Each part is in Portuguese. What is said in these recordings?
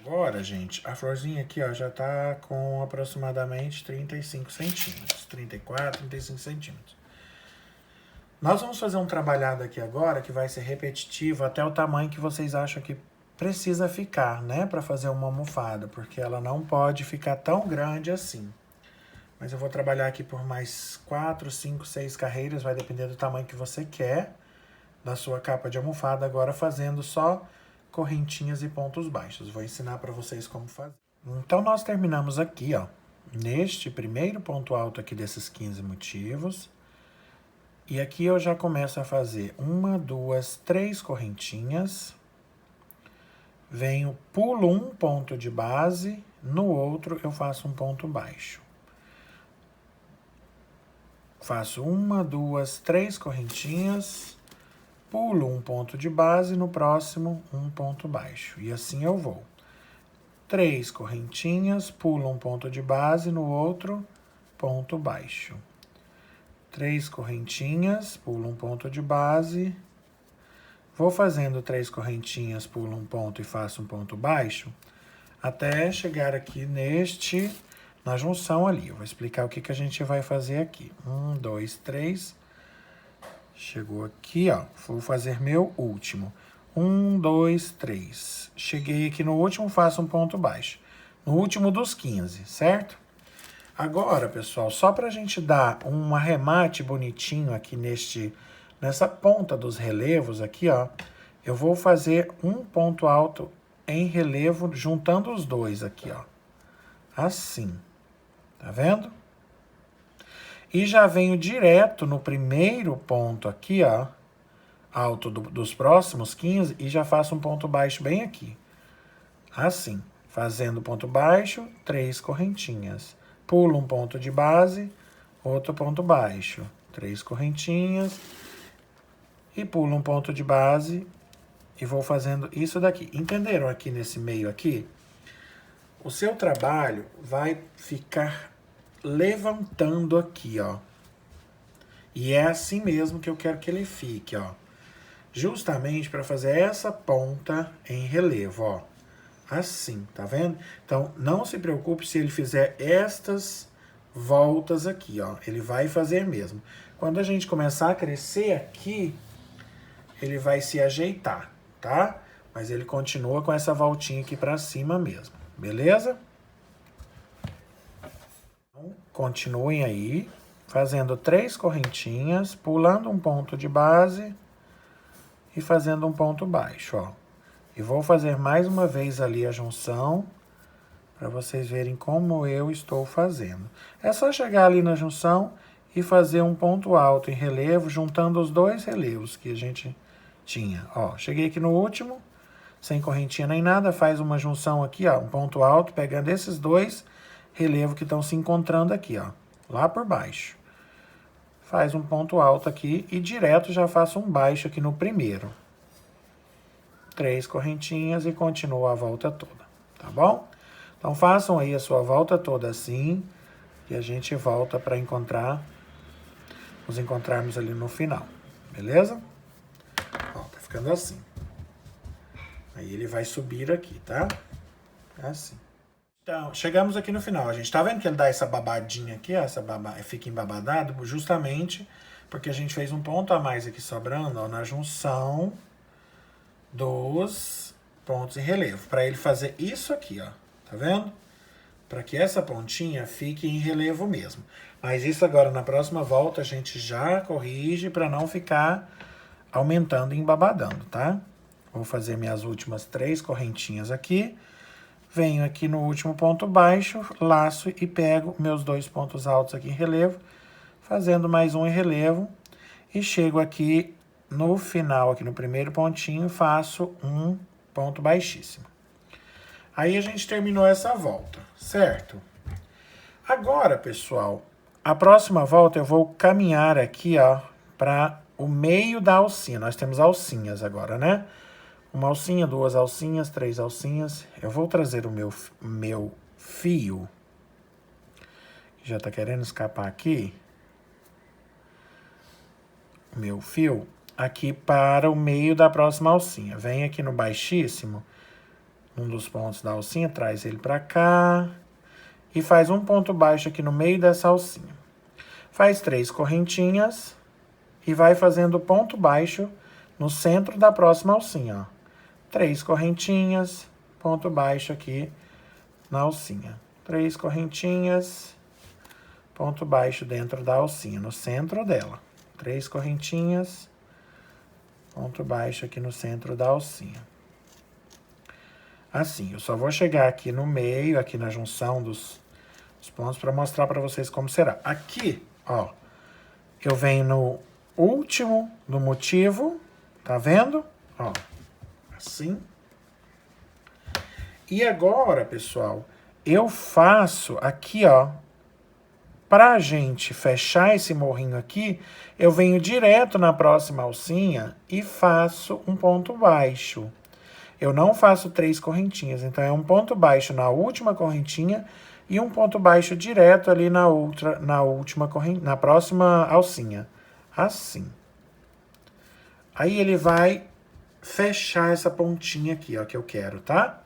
Agora, gente, a florzinha aqui, ó, já tá com aproximadamente 35 centímetros. 34, 35 centímetros. Nós vamos fazer um trabalhado aqui agora que vai ser repetitivo até o tamanho que vocês acham que precisa ficar, né? Pra fazer uma almofada, porque ela não pode ficar tão grande assim. Mas eu vou trabalhar aqui por mais 4, 5, 6 carreiras, vai depender do tamanho que você quer da sua capa de almofada, agora fazendo só correntinhas e pontos baixos. Vou ensinar para vocês como fazer. Então, nós terminamos aqui, ó, neste primeiro ponto alto aqui desses 15 motivos. E aqui eu já começo a fazer 1, 2, 3 correntinhas. Venho, pulo um ponto de base, no outro eu faço um ponto baixo. Faço 1, 2, 3 correntinhas, pulo um ponto de base, no próximo um ponto baixo. E assim eu vou. 3 correntinhas, pulo um ponto de base, no outro ponto baixo. 3 correntinhas, pulo um ponto de base. Vou fazendo 3 correntinhas, pulo um ponto e faço um ponto baixo, até chegar aqui na junção ali. Eu vou explicar o que a gente vai fazer aqui. 1, 2, 3. Chegou aqui, ó. Vou fazer meu último. 1, 2, 3. Cheguei aqui no último, faço um ponto baixo. No último dos 15, certo? Agora, pessoal, só pra gente dar um arremate bonitinho aqui nessa ponta dos relevos aqui, ó, eu vou fazer um ponto alto em relevo, juntando os dois aqui, ó. Assim. Tá vendo? E já venho direto no primeiro ponto aqui, ó, alto dos próximos 15, e já faço um ponto baixo bem aqui. Assim. Fazendo ponto baixo, 3 correntinhas. Pulo um ponto de base, outro ponto baixo. 3 correntinhas. E pulo um ponto de base e vou fazendo isso daqui. Entenderam aqui nesse meio aqui? O seu trabalho vai ficar levantando aqui, ó. E é assim mesmo que eu quero que ele fique, ó. Justamente para fazer essa ponta em relevo, ó. Assim, tá vendo? Então, não se preocupe se ele fizer estas voltas aqui, ó. Ele vai fazer mesmo. Quando a gente começar a crescer aqui, ele vai se ajeitar, tá? Mas ele continua com essa voltinha aqui pra cima mesmo, beleza? Então, continuem aí, fazendo 3 correntinhas, pulando um ponto de base e fazendo um ponto baixo, ó. E vou fazer mais uma vez ali a junção, para vocês verem como eu estou fazendo. É só chegar ali na junção e fazer um ponto alto em relevo, juntando os dois relevos que a gente tinha. Ó, cheguei aqui no último, sem correntinha nem nada, faz uma junção aqui, ó, um ponto alto, pegando esses dois relevos que estão se encontrando aqui, ó, lá por baixo. Faz um ponto alto aqui e direto já faço um baixo aqui no primeiro. 3 correntinhas e continua a volta toda, tá bom? Então, façam aí a sua volta toda assim, e a gente volta para nos encontrarmos ali no final, beleza? Ó, tá ficando assim. Aí ele vai subir aqui, tá? Assim. Então, chegamos aqui no final. A gente tá vendo que ele dá essa babadinha aqui, ó, fica embabadado, justamente porque a gente fez um ponto a mais aqui sobrando, ó, na junção dos pontos em relevo, para ele fazer isso aqui, ó, tá vendo? Para que essa pontinha fique em relevo mesmo. Mas isso agora na próxima volta a gente já corrige para não ficar aumentando e embabadando, tá? Vou fazer minhas últimas 3 correntinhas aqui. Venho aqui no último ponto baixo, laço e pego meus 2 pontos altos aqui em relevo, fazendo mais um em relevo. E chego aqui no final, aqui no primeiro pontinho, faço um ponto baixíssimo. Aí a gente terminou essa volta, certo? Agora, pessoal, a próxima volta eu vou caminhar aqui, ó, para o meio da alcinha. Nós temos alcinhas agora, né? Uma alcinha, duas alcinhas, três alcinhas. Eu vou trazer o meu fio. Já tá querendo escapar aqui. Meu fio aqui para o meio da próxima alcinha. Vem aqui no baixíssimo, um dos pontos da alcinha, traz ele para cá e faz um ponto baixo aqui no meio dessa alcinha. Faz 3 correntinhas e vai fazendo ponto baixo no centro da próxima alcinha, ó. 3 correntinhas, ponto baixo aqui na alcinha. 3 correntinhas, ponto baixo dentro da alcinha, no centro dela. 3 correntinhas, ponto baixo aqui no centro da alcinha. Assim, eu só vou chegar aqui no meio, aqui na junção dos pontos, para mostrar para vocês como será. Aqui, ó, eu venho no último do motivo, tá vendo? Ó, assim. E agora, pessoal, eu faço aqui, ó, pra gente fechar esse morrinho aqui, eu venho direto na próxima alcinha e faço um ponto baixo. Eu não faço 3 correntinhas, então é um ponto baixo na última correntinha e um ponto baixo direto ali na última correntinha, na próxima alcinha. Assim. Aí ele vai fechar essa pontinha aqui, ó, que eu quero, tá?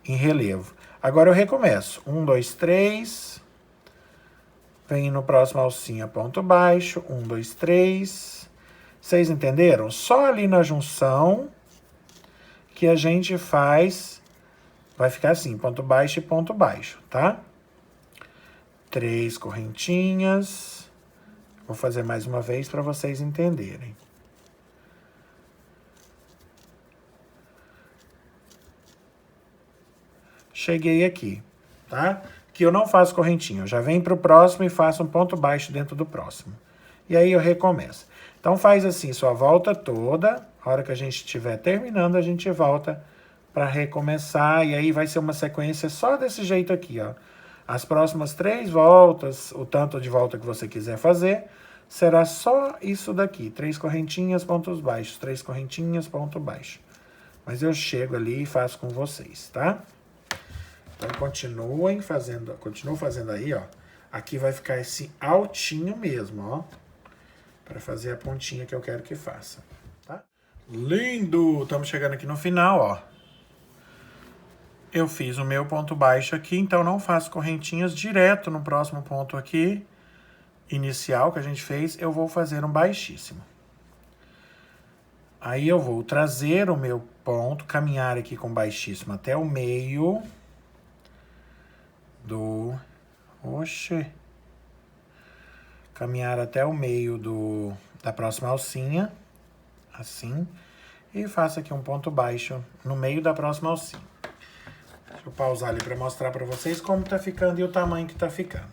Em relevo. Agora eu recomeço. 1, 2, 3. Vem no próximo alcinha, ponto baixo. 1, 2, 3. Vocês entenderam? Só ali na junção que a gente faz, vai ficar assim, ponto baixo e ponto baixo, tá? 3 correntinhas. Vou fazer mais uma vez para vocês entenderem. Cheguei aqui, tá? Que eu não faço correntinha, eu já venho para o próximo e faço um ponto baixo dentro do próximo. E aí eu recomeço. Então faz assim, sua volta toda, a hora que a gente estiver terminando, a gente volta para recomeçar, e aí vai ser uma sequência só desse jeito aqui, ó. As próximas 3 voltas, o tanto de volta que você quiser fazer, será só isso daqui, 3 correntinhas, pontos baixos, 3 correntinhas, ponto baixo. Mas eu chego ali e faço com vocês, tá? Então, continuo fazendo aí, ó. Aqui vai ficar esse altinho mesmo, ó. Para fazer a pontinha que eu quero que faça, tá? Lindo! Estamos chegando aqui no final, ó. Eu fiz o meu ponto baixo aqui, então não faço correntinhas direto no próximo ponto aqui, inicial que a gente fez, eu vou fazer um baixíssimo. Aí eu vou trazer o meu ponto, caminhar aqui com baixíssimo até o meio do... Oxe! Caminhar até o meio da próxima alcinha, assim, e faço aqui um ponto baixo no meio da próxima alcinha. Deixa eu pausar ali para mostrar para vocês como tá ficando e o tamanho que tá ficando.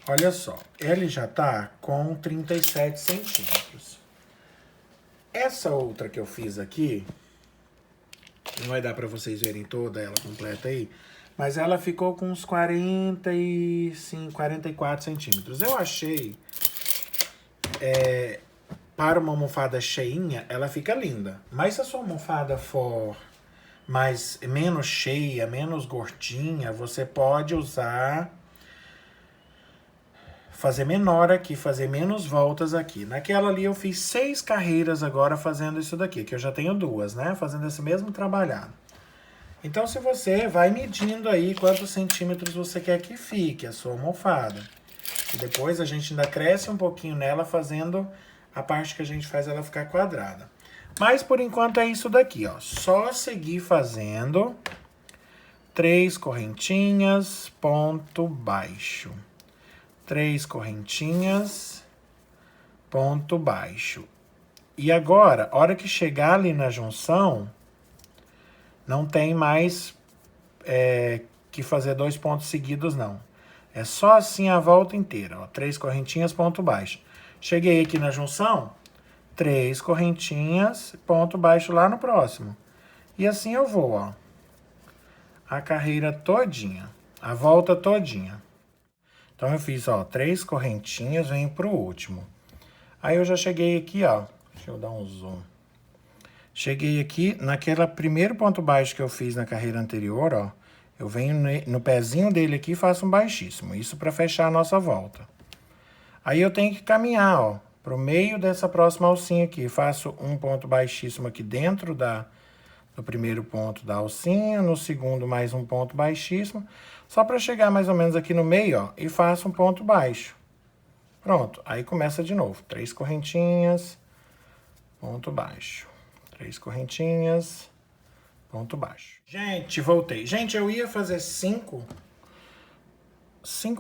Olha só, ele já tá com 37 centímetros. Essa outra que eu fiz aqui, não vai dar para vocês verem toda ela completa aí, mas ela ficou com uns 45, 44 centímetros. Eu achei, para uma almofada cheinha, ela fica linda. Mas se a sua almofada for menos cheia, menos gordinha, você pode usar, fazer menor aqui, fazer menos voltas aqui. Naquela ali eu fiz 6 carreiras agora fazendo isso daqui, que eu já tenho 2, né? Fazendo esse mesmo trabalhado. Então, se você vai medindo aí quantos centímetros você quer que fique a sua almofada. E depois a gente ainda cresce um pouquinho nela fazendo a parte que a gente faz ela ficar quadrada. Mas, por enquanto, é isso daqui, ó. Só seguir fazendo 3 correntinhas, ponto baixo. 3 correntinhas, ponto baixo. E agora, hora que chegar ali na junção, não tem mais que fazer 2 pontos seguidos, não. É só assim a volta inteira, ó. 3 correntinhas, ponto baixo. Cheguei aqui na junção, 3 correntinhas, ponto baixo lá no próximo. E assim eu vou, ó. a carreira todinha, a volta todinha. Então, eu fiz, ó, 3 correntinhas, venho pro último. Aí, eu já cheguei aqui, ó, deixa eu dar um zoom. Cheguei aqui, naquele primeiro ponto baixo que eu fiz na carreira anterior, ó, eu venho no pezinho dele aqui e faço um baixíssimo, isso para fechar a nossa volta. Aí, eu tenho que caminhar, ó, pro meio dessa próxima alcinha aqui. Faço um ponto baixíssimo aqui dentro do primeiro ponto da alcinha, no segundo mais um ponto baixíssimo, só para chegar mais ou menos aqui no meio, ó, e faço um ponto baixo. Pronto, aí começa de novo. 3 correntinhas, ponto baixo. 3 correntinhas, ponto baixo. Gente, voltei. Gente, eu ia fazer 5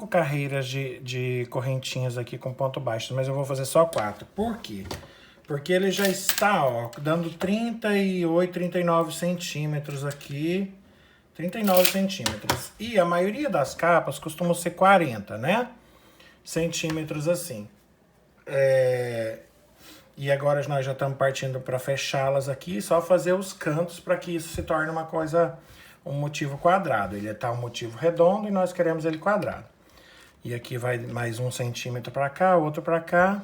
carreiras de correntinhas aqui com ponto baixo, mas eu vou fazer só 4. Por quê? Porque ele já está, ó, dando 38, 39 centímetros aqui. 39 centímetros. E a maioria das capas costumam ser 40, né? Centímetros assim. E agora nós já estamos partindo para fechá-las aqui, só fazer os cantos para que isso se torne uma coisa, um motivo quadrado. Ele está um motivo redondo e nós queremos ele quadrado. E aqui vai mais 1 centímetro para cá, outro para cá.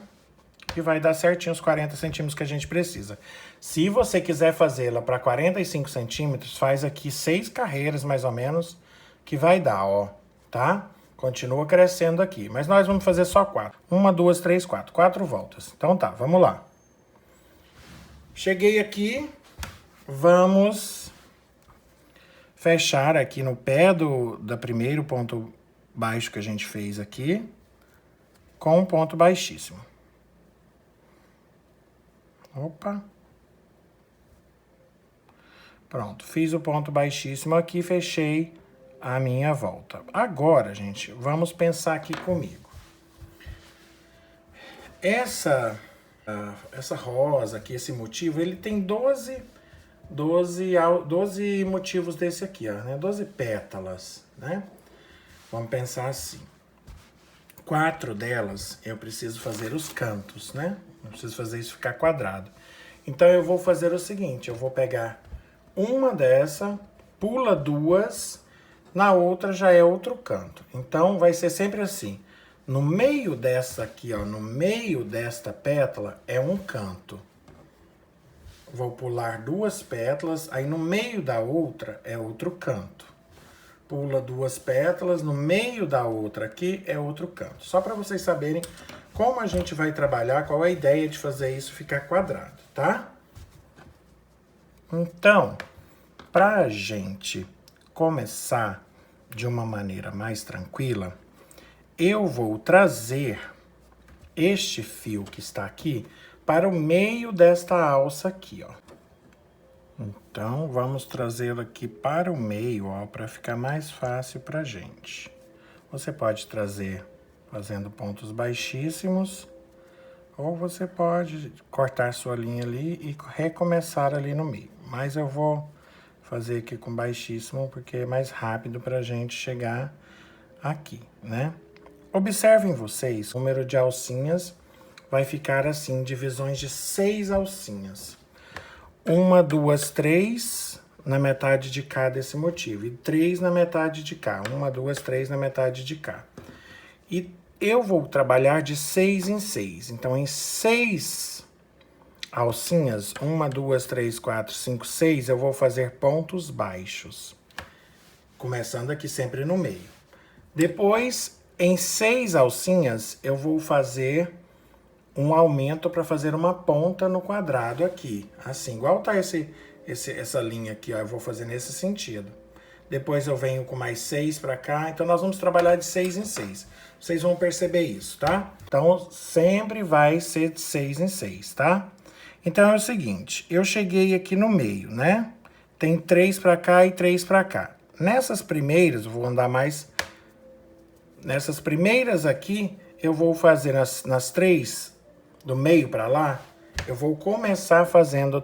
E vai dar certinho os 40 centímetros que a gente precisa. Se você quiser fazê-la para 45 centímetros, faz aqui 6 carreiras, mais ou menos, que vai dar, ó, tá? Continua crescendo aqui, mas nós vamos fazer só 4. 1, 2, 3, 4. 4 voltas. Então tá, vamos lá. Cheguei aqui, vamos fechar aqui no pé do primeiro ponto baixo que a gente fez aqui, com um ponto baixíssimo. Opa. Pronto, fiz o ponto baixíssimo aqui, fechei a minha volta. Agora, gente, vamos pensar aqui comigo. Essa rosa aqui, esse motivo, ele tem 12 motivos desse aqui, ó, né? 12 pétalas, né? Vamos pensar assim. 4 delas eu preciso fazer os cantos, né? Eu preciso fazer isso ficar quadrado. Então, eu vou fazer o seguinte, eu vou pegar uma dessa, pula 2, na outra já é outro canto. Então, vai ser sempre assim. No meio dessa aqui, ó, no meio desta pétala é um canto. Vou pular 2 pétalas, aí no meio da outra é outro canto. Pula 2 pétalas, no meio da outra aqui é outro canto. Só para vocês saberem como a gente vai trabalhar, qual é a ideia de fazer isso ficar quadrado, tá? Então, pra gente começar de uma maneira mais tranquila, eu vou trazer este fio que está aqui para o meio desta alça aqui, ó. Então, vamos trazê-lo aqui para o meio, ó, para ficar mais fácil pra gente. Você pode trazer fazendo pontos baixíssimos, ou você pode cortar sua linha ali e recomeçar ali no meio. Mas eu vou fazer aqui com baixíssimo, porque é mais rápido pra gente chegar aqui, né? Observem vocês, o número de alcinhas vai ficar assim, divisões de 6 alcinhas. 1, 2, 3 na metade de cá desse motivo. E 3 na metade de cá. 1, 2, 3 na metade de cá. E eu vou trabalhar de 6 em 6. Então, em 6 alcinhas, 1, 2, 3, 4, 5, 6, eu vou fazer pontos baixos. Começando aqui sempre no meio. Depois, em 6 alcinhas, eu vou fazer um aumento para fazer uma ponta no quadrado aqui. Assim, igual tá essa linha aqui, ó, eu vou fazer nesse sentido. Depois eu venho com mais 6 para cá, então nós vamos trabalhar de 6 em 6. Vocês vão perceber isso, tá? Então, sempre vai ser de 6 em 6, tá? Então, é o seguinte, eu cheguei aqui no meio, né? Tem 3 para cá e 3 para cá. Nessas primeiras, eu vou andar mais... Nessas primeiras aqui, eu vou fazer nas 3 do meio para lá, eu vou começar fazendo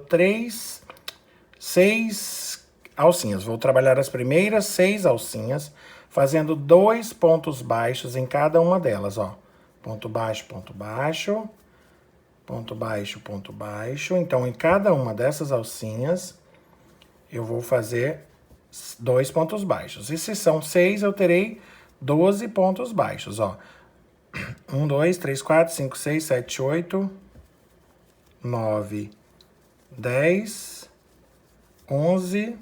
6 alcinhas. Vou trabalhar as primeiras 6 alcinhas, fazendo 2 pontos baixos em cada uma delas, ó. Ponto baixo, ponto baixo, ponto baixo, ponto baixo. Então, em cada uma dessas alcinhas, eu vou fazer 2 pontos baixos. E se são 6, eu terei 12 pontos baixos, ó. 1, 2, 3, 4, 5, 6, 7, 8, 9, 10, 11,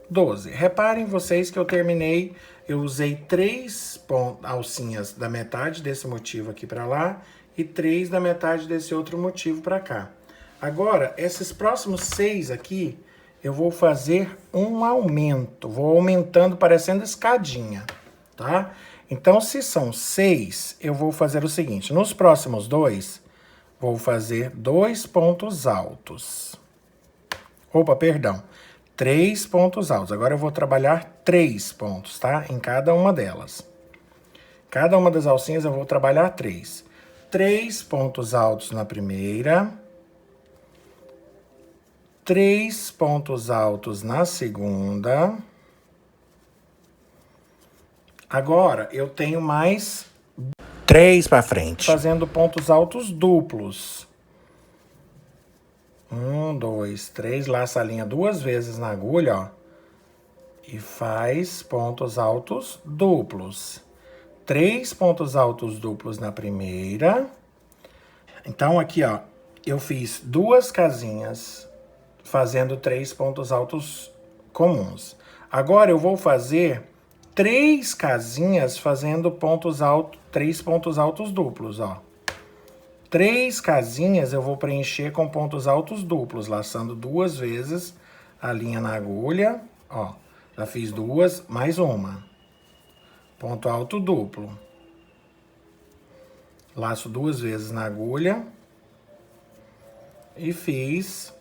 12. Reparem vocês que eu terminei, eu usei 3 alcinhas da metade desse motivo aqui para lá e 3 da metade desse outro motivo para cá. Agora, esses próximos 6 aqui, eu vou fazer um aumento, vou aumentando parecendo escadinha, tá? Então, se são 6, eu vou fazer o seguinte, nos próximos 2, vou fazer 2 pontos altos. Opa, perdão, 3 pontos altos. Agora eu vou trabalhar 3 pontos, tá? Em cada uma delas. Cada uma das alcinhas eu vou trabalhar 3. 3 pontos altos na primeira. 3 pontos altos na segunda. Agora, eu tenho mais 3 para frente. Fazendo pontos altos duplos. 1, 2, 3. Laça a linha 2 vezes na agulha, ó. E faz pontos altos duplos. 3 pontos altos duplos na primeira. Então, aqui, ó, eu fiz 2 casinhas fazendo 3 pontos altos comuns. Agora, eu vou fazer 3 casinhas fazendo 3 pontos altos duplos, ó. 3 casinhas eu vou preencher com pontos altos duplos, laçando 2 vezes a linha na agulha, ó. Já fiz 2, mais uma. Ponto alto duplo. Laço 2 vezes na agulha. E fiz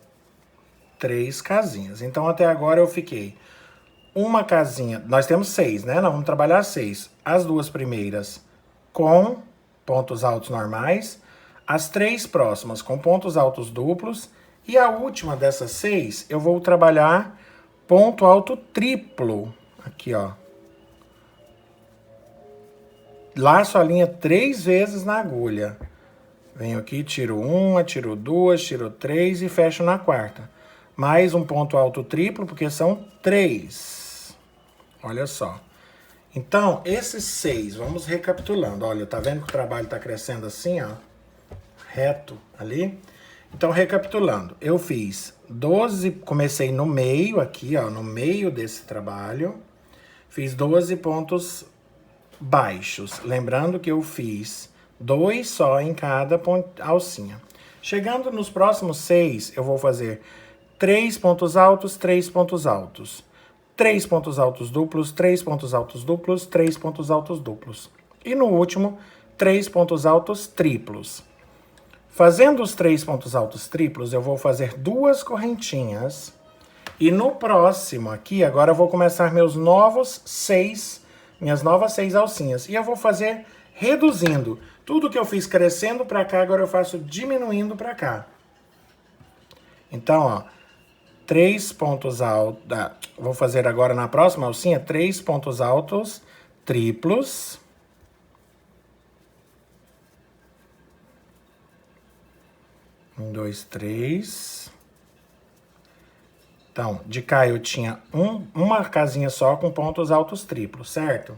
3 casinhas. Então, até agora eu fiquei uma casinha. Nós temos 6, né? Nós vamos trabalhar 6. As 2 primeiras com pontos altos normais. As 3 próximas com pontos altos duplos. E a última dessas 6, eu vou trabalhar ponto alto triplo. Aqui, ó. Laço a linha 3 vezes na agulha. Venho aqui, tiro 1, tiro 2, tiro 3 e fecho na quarta. Mais um ponto alto triplo, porque são 3. Olha só. Então, esses 6, vamos recapitulando. Olha, tá vendo que o trabalho tá crescendo assim, ó? Reto ali. Então, recapitulando. Eu fiz 12, comecei no meio aqui, ó, no meio desse trabalho. Fiz 12 pontos baixos. Lembrando que eu fiz 2 só em cada alcinha. Chegando nos próximos 6, eu vou fazer 3 pontos altos, 3 pontos altos. 3 pontos altos duplos, 3 pontos altos duplos, 3 pontos altos duplos. E no último, 3 pontos altos triplos. Fazendo os 3 pontos altos triplos, eu vou fazer 2 correntinhas. E no próximo aqui, agora eu vou começar minhas novas 6 alcinhas. E eu vou fazer reduzindo. Tudo que eu fiz crescendo para cá, agora eu faço diminuindo para cá. Então, ó, 3 pontos altos. Vou fazer agora na próxima alcinha 3 pontos altos triplos. Um, 2, 3. Então, de cá eu tinha uma casinha só com pontos altos triplos, certo?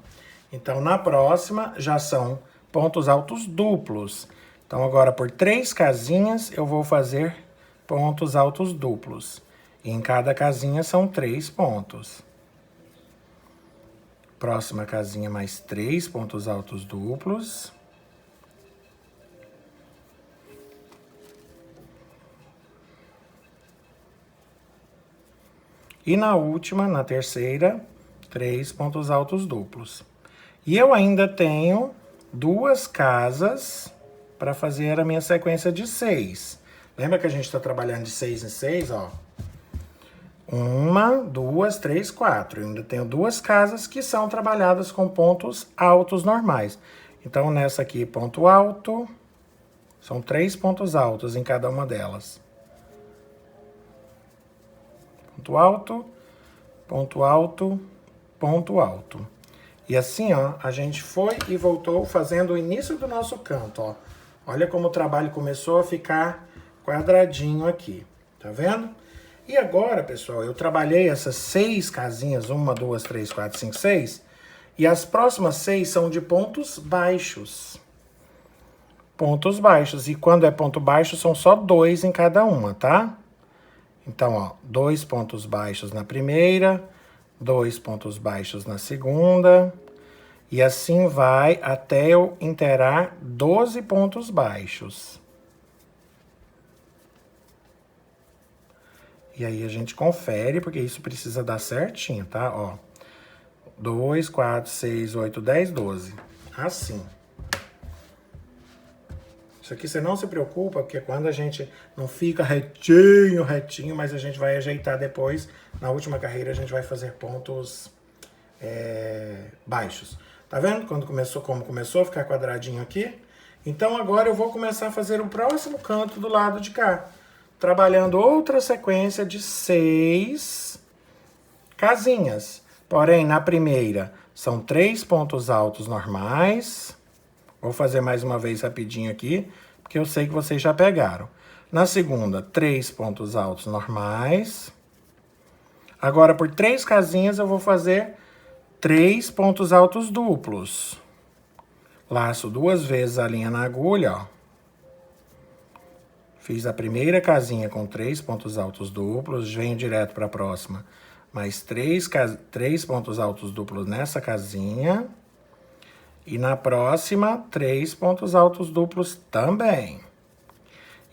Então, na próxima já são pontos altos duplos. Então, agora por 3 casinhas eu vou fazer pontos altos duplos. E em cada casinha são 3 pontos. Próxima casinha, mais 3 pontos altos duplos. E na última, na terceira, 3 pontos altos duplos. E eu ainda tenho 2 casas para fazer a minha sequência de 6. Lembra que a gente está trabalhando de 6 em 6, ó? 1, 2, 3, 4. Eu ainda tenho 2 casas que são trabalhadas com pontos altos normais. Então, nessa aqui, ponto alto. São 3 pontos altos em cada uma delas. Ponto alto, ponto alto, ponto alto. E assim, ó, a gente foi e voltou fazendo o início do nosso canto, ó. Olha como o trabalho começou a ficar quadradinho aqui, tá vendo? E agora, pessoal, eu trabalhei essas 6 casinhas, 1, 2, 3, 4, 5, 6, e as próximas 6 são de pontos baixos. Pontos baixos, e quando é ponto baixo, são só 2 em cada uma, tá? Então, ó, 2 pontos baixos na primeira, 2 pontos baixos na segunda, e assim vai até eu inteirar 12 pontos baixos. E aí a gente confere, porque isso precisa dar certinho, tá? Ó, 2, 4, 6, 8, 10, 12. Assim. Isso aqui você não se preocupa, porque quando a gente não fica retinho, mas a gente vai ajeitar depois. Na última carreira a gente vai fazer pontos baixos. Tá vendo como começou a ficar quadradinho aqui? Então agora eu vou começar a fazer o próximo canto do lado de cá. Trabalhando outra sequência de 6 casinhas. Porém, na primeira são 3 pontos altos normais. Vou fazer mais uma vez rapidinho aqui, porque eu sei que vocês já pegaram. Na segunda, 3 pontos altos normais. Agora, por 3 casinhas, eu vou fazer 3 pontos altos duplos. Laço 2 vezes a linha na agulha, ó. Fiz a primeira casinha com 3 pontos altos duplos, venho direto para a próxima. Mais 3 pontos altos duplos nessa casinha. E na próxima, 3 pontos altos duplos também.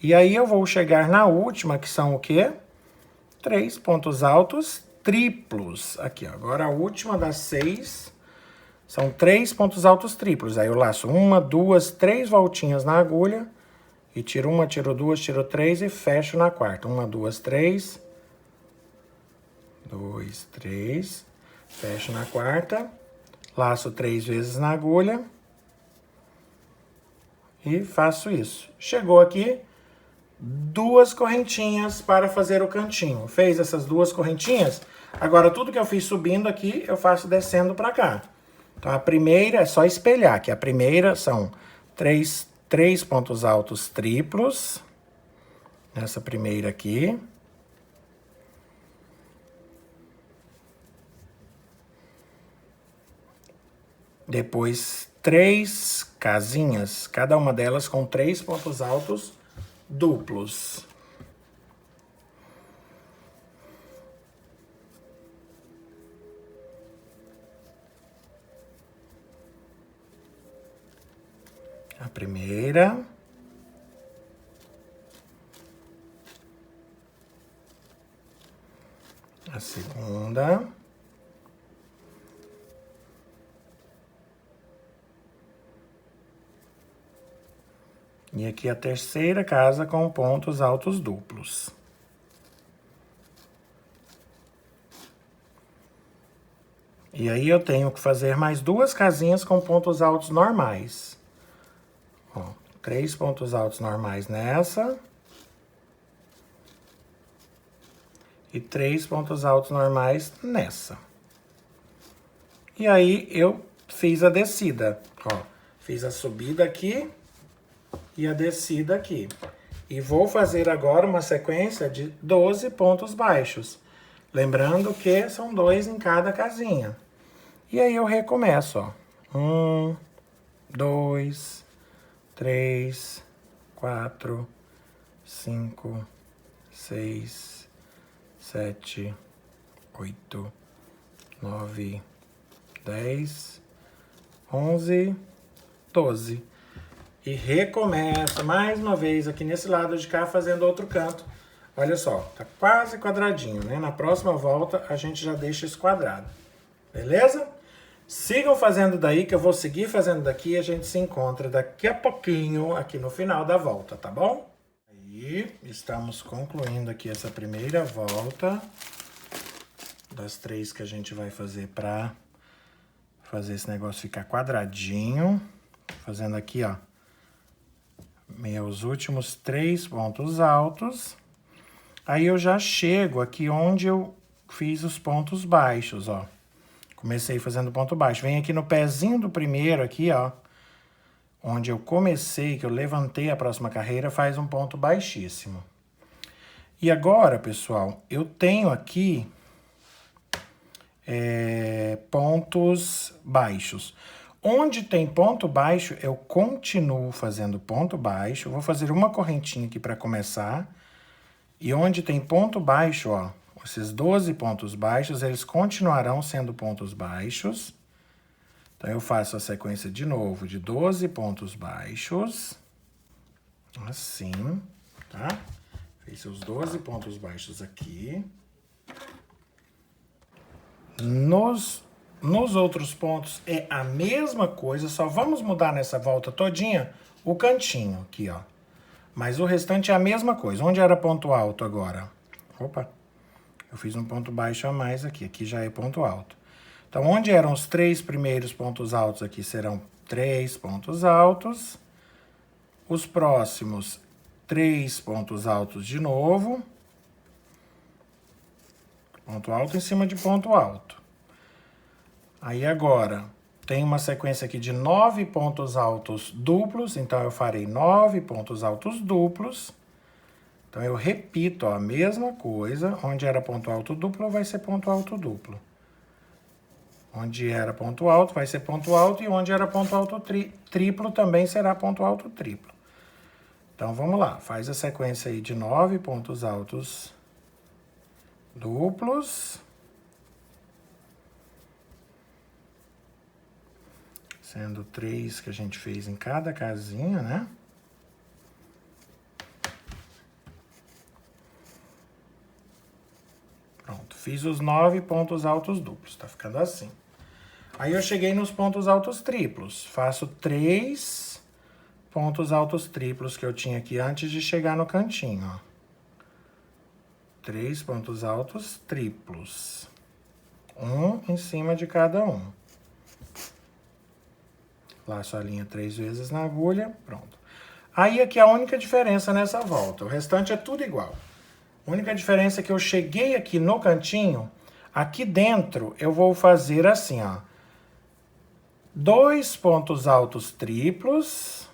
E aí eu vou chegar na última, que são o quê? 3 pontos altos triplos. Aqui, ó. Agora a última das 6 são 3 pontos altos triplos. Aí eu laço 1, 2, 3 voltinhas na agulha. E tiro 1, tiro 2, tiro 3 e fecho na quarta. 1, 2, 3. 2, 3. Fecho na quarta. Laço 3 vezes na agulha. E faço isso. Chegou aqui, 2 correntinhas para fazer o cantinho. Fez essas 2 correntinhas. Agora, tudo que eu fiz subindo aqui, eu faço descendo para cá. Então, a primeira é só espelhar, que a primeira são 3 pontos altos triplos. Nessa primeira aqui. Depois, 3 casinhas, cada uma delas com 3 pontos altos duplos. A primeira. A segunda. E aqui a terceira casa com pontos altos duplos. E aí eu tenho que fazer mais 2 casinhas com pontos altos normais. Ó, 3 pontos altos normais nessa. E 3 pontos altos normais nessa. E aí eu fiz a descida, ó. Fiz a subida aqui e a descida aqui. E vou fazer agora uma sequência de 12 pontos baixos. Lembrando que são 2 em cada casinha. E aí eu recomeço, ó. 1, 2, 3, 4, 5, 6, 7, 8, 9, 10, 11, 12. E recomeço mais uma vez aqui nesse lado de cá, fazendo outro canto. Olha só, tá quase quadradinho, né? Na próxima volta, a gente já deixa isso quadrado. Beleza? Sigam fazendo daí, que eu vou seguir fazendo daqui. E a gente se encontra daqui a pouquinho, aqui no final da volta, tá bom? Aí, estamos concluindo aqui essa primeira volta. Das 3 que a gente vai fazer pra fazer esse negócio ficar quadradinho. Fazendo aqui, ó. Meus últimos 3 pontos altos. Aí eu já chego aqui onde eu fiz os pontos baixos, ó. Comecei fazendo ponto baixo. Vem aqui no pezinho do primeiro aqui, ó. Onde eu comecei, que eu levantei a próxima carreira, faz um ponto baixíssimo. E agora, pessoal, eu tenho aqui pontos baixos. Onde tem ponto baixo, eu continuo fazendo ponto baixo. Vou fazer uma correntinha aqui para começar. E onde tem ponto baixo, ó, esses 12 pontos baixos, eles continuarão sendo pontos baixos. Então, eu faço a sequência de novo de 12 pontos baixos. Assim, tá? Fiz os 12 pontos baixos aqui. Nos outros pontos é a mesma coisa, só vamos mudar nessa volta todinha o cantinho aqui, ó. Mas o restante é a mesma coisa. Onde era ponto alto agora? Opa, eu fiz um ponto baixo a mais aqui. Aqui já é ponto alto. Então, onde eram os 3 primeiros pontos altos aqui serão 3 pontos altos. Os próximos, 3 pontos altos de novo. Ponto alto em cima de ponto alto. Aí agora, tem uma sequência aqui de 9 pontos altos duplos, então eu farei 9 pontos altos duplos. Então eu repito, ó, a mesma coisa, onde era ponto alto duplo vai ser ponto alto duplo. Onde era ponto alto vai ser ponto alto e onde era ponto alto triplo também será ponto alto triplo. Então vamos lá, faz a sequência aí de 9 pontos altos duplos. Sendo 3 que a gente fez em cada casinha, né? Pronto, fiz os 9 pontos altos duplos, tá ficando assim. Aí eu cheguei nos pontos altos triplos. Faço 3 pontos altos triplos que eu tinha aqui antes de chegar no cantinho, ó. 3 pontos altos triplos. Um em cima de cada um. Laço a linha 3 vezes na agulha, pronto. Aí aqui a única diferença nessa volta, o restante é tudo igual. A única diferença é que eu cheguei aqui no cantinho, aqui dentro eu vou fazer assim, ó. 2 pontos altos triplos.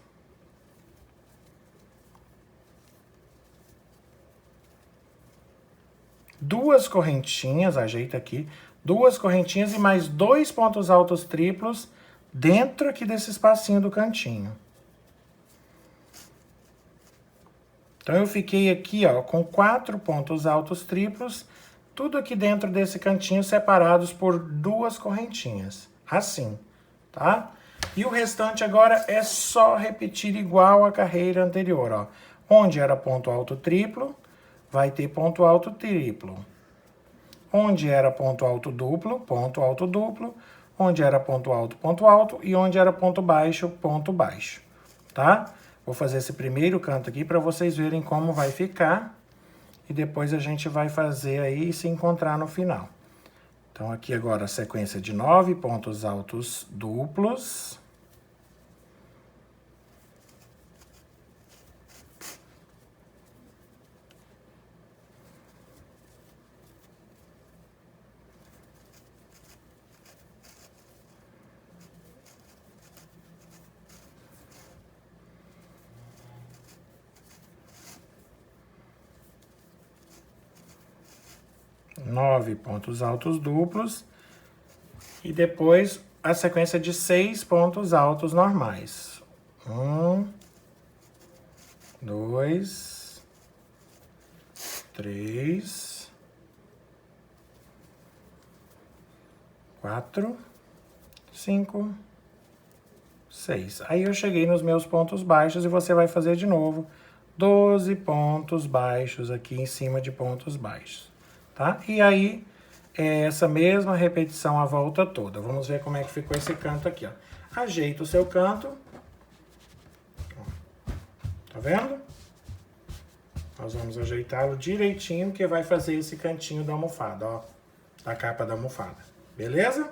Duas correntinhas, ajeita aqui. 2 correntinhas e mais 2 pontos altos triplos dentro aqui desse espacinho do cantinho. Então, eu fiquei aqui, ó, com 4 pontos altos triplos, tudo aqui dentro desse cantinho, separados por 2 correntinhas. Assim, tá? E o restante agora é só repetir igual a carreira anterior, ó. Onde era ponto alto triplo, vai ter ponto alto triplo. Onde era ponto alto duplo, ponto alto duplo. Onde era ponto alto, e onde era ponto baixo, tá? Vou fazer esse primeiro canto aqui para vocês verem como vai ficar. E depois a gente vai fazer aí e se encontrar no final. Então, aqui agora a sequência de 9 pontos altos duplos. Nove pontos altos duplos. E depois a sequência de 6 pontos altos normais. 1, 2, 3, 4, 5, 6. Aí eu cheguei nos meus pontos baixos e você vai fazer de novo 12 pontos baixos aqui em cima de pontos baixos, tá? E aí, essa mesma repetição a volta toda. Vamos ver como é que ficou esse canto aqui, ó. Ajeita o seu canto. Tá vendo? Nós vamos ajeitá-lo direitinho, que vai fazer esse cantinho da almofada, ó. Da capa da almofada. Beleza?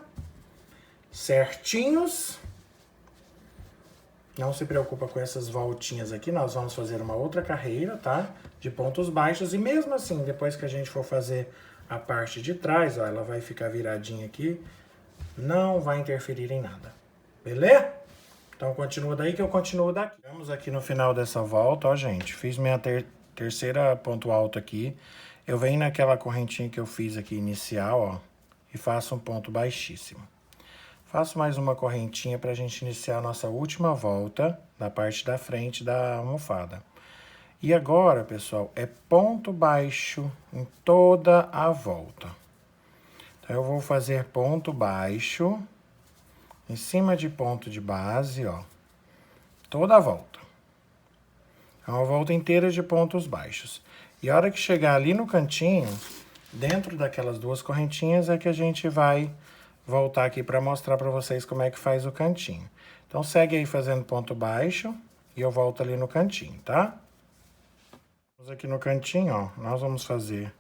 Certinhos. Não se preocupa com essas voltinhas aqui, nós vamos fazer uma outra carreira, tá? De pontos baixos, e mesmo assim, depois que a gente for fazer a parte de trás, ó, ela vai ficar viradinha aqui, não vai interferir em nada, beleza? Então, continua daí que eu continuo daqui. Chegamos aqui no final dessa volta, ó, gente, fiz minha terceira ponto alto aqui, eu venho naquela correntinha que eu fiz aqui inicial, ó, e faço um ponto baixíssimo. Faço mais uma correntinha pra gente iniciar a nossa última volta na parte da frente da almofada. E agora, pessoal, é ponto baixo em toda a volta. Então, eu vou fazer ponto baixo em cima de ponto de base, ó, toda a volta. É uma volta inteira de pontos baixos. E a hora que chegar ali no cantinho, dentro daquelas duas correntinhas, é que a gente vai voltar aqui para mostrar para vocês como é que faz o cantinho. Então, segue aí fazendo ponto baixo e eu volto ali no cantinho, tá? Aqui no cantinho, ó, nós vamos fazer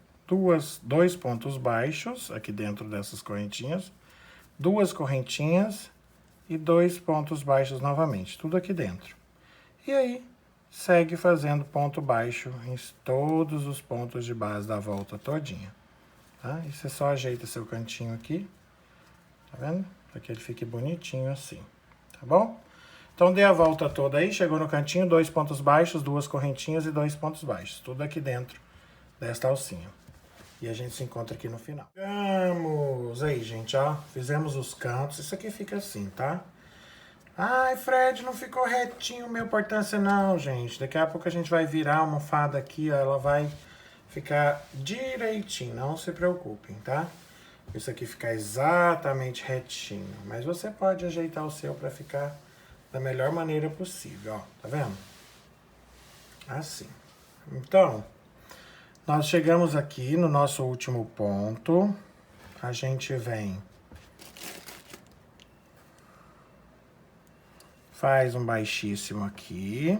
dois pontos baixos aqui dentro dessas correntinhas, duas correntinhas e 2 pontos baixos novamente, tudo aqui dentro. E aí, segue fazendo ponto baixo em todos os pontos de base da volta todinha, tá? E você só ajeita seu cantinho aqui, tá vendo? Para que ele fique bonitinho assim, tá bom? Então, dê a volta toda aí, chegou no cantinho, 2 pontos baixos, 2 correntinhas e 2 pontos baixos. Tudo aqui dentro desta alcinha. E a gente se encontra aqui no final. Vamos! Aí, gente, ó. Fizemos os cantos. Isso aqui fica assim, tá? Ai, Fred, não ficou retinho minha importância não, gente. Daqui a pouco a gente vai virar a almofada aqui, ó. Ela vai ficar direitinho, não se preocupem, tá? Isso aqui ficar exatamente retinho. Mas você pode ajeitar o seu pra ficar da melhor maneira possível, ó, tá vendo? Assim. Então, nós chegamos aqui no nosso último ponto. A gente vem, faz um baixíssimo aqui,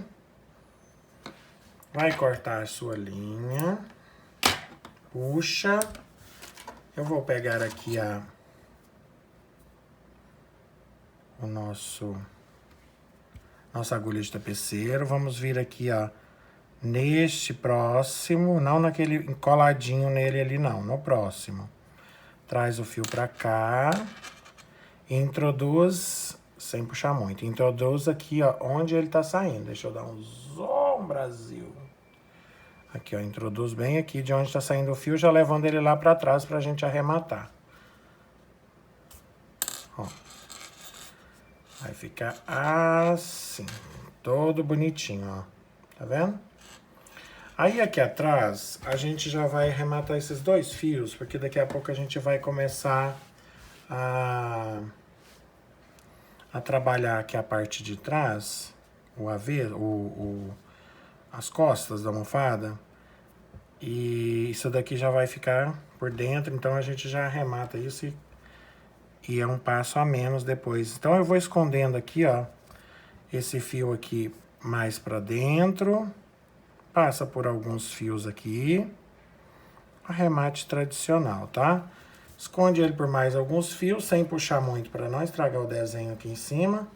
vai cortar a sua linha, puxa. Eu vou pegar aqui nossa agulha de tapeceiro, vamos vir aqui, ó, neste próximo, não naquele coladinho nele ali não, no próximo. Traz o fio pra cá, introduz, sem puxar muito, introduz aqui, ó, onde ele tá saindo. Deixa eu dar um zoom, Brasil. Aqui, ó, introduz bem aqui de onde tá saindo o fio, já levando ele lá pra trás pra gente arrematar. Ó. Vai ficar assim, todo bonitinho, ó. Tá vendo? Aí aqui atrás, a gente já vai arrematar esses 2 fios, porque daqui a pouco a gente vai começar a trabalhar aqui a parte de trás, as costas da almofada. E isso daqui já vai ficar por dentro, então a gente já arremata isso e é um passo a menos depois. Então eu vou escondendo aqui, ó, esse fio aqui mais pra dentro, passa por alguns fios aqui, arremate tradicional, tá? Esconde ele por mais alguns fios, sem puxar muito para não estragar o desenho aqui em cima.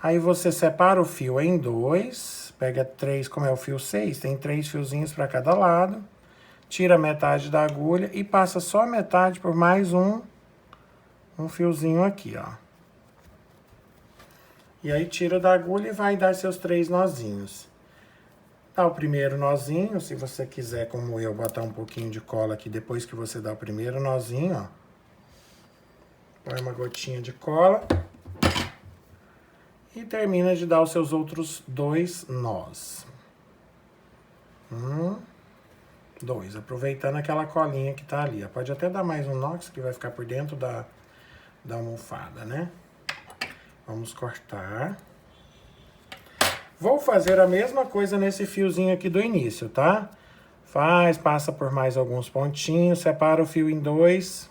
Aí você separa o fio em 2, pega 3, como é o fio 6, tem 3 fiozinhos para cada lado, tira metade da agulha e passa só metade por mais um fiozinho aqui, ó. E aí tira da agulha e vai dar seus 3 nozinhos. Dá o primeiro nozinho, se você quiser, como eu, botar um pouquinho de cola aqui depois que você dá o primeiro nozinho, ó. Põe uma gotinha de cola. E termina de dar os seus outros 2 nós. 2, aproveitando aquela colinha que tá ali. Pode até dar mais um nó, que vai ficar por dentro da almofada, né? Vamos cortar. Vou fazer a mesma coisa nesse fiozinho aqui do início, tá? Passa por mais alguns pontinhos, separa o fio em 2.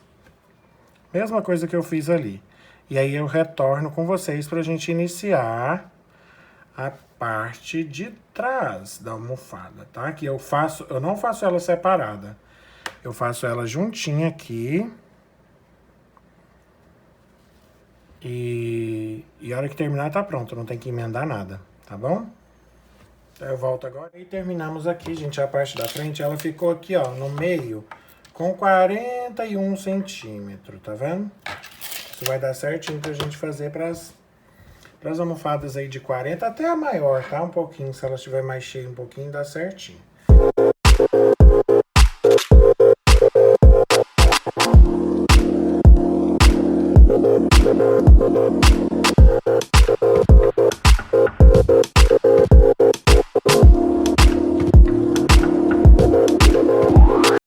Mesma coisa que eu fiz ali. E aí eu retorno com vocês pra gente iniciar a parte de trás da almofada, tá? Que eu não faço ela separada. Eu faço ela juntinha aqui. E a hora que terminar tá pronto, não tem que emendar nada, tá bom? Então eu volto agora e terminamos aqui, gente, a parte da frente. Ela ficou aqui, ó, no meio, com 41 centímetros, tá vendo? Isso vai dar certinho pra gente fazer pras almofadas aí de 40, até a maior, tá? Um pouquinho, se ela estiver mais cheia um pouquinho, dá certinho.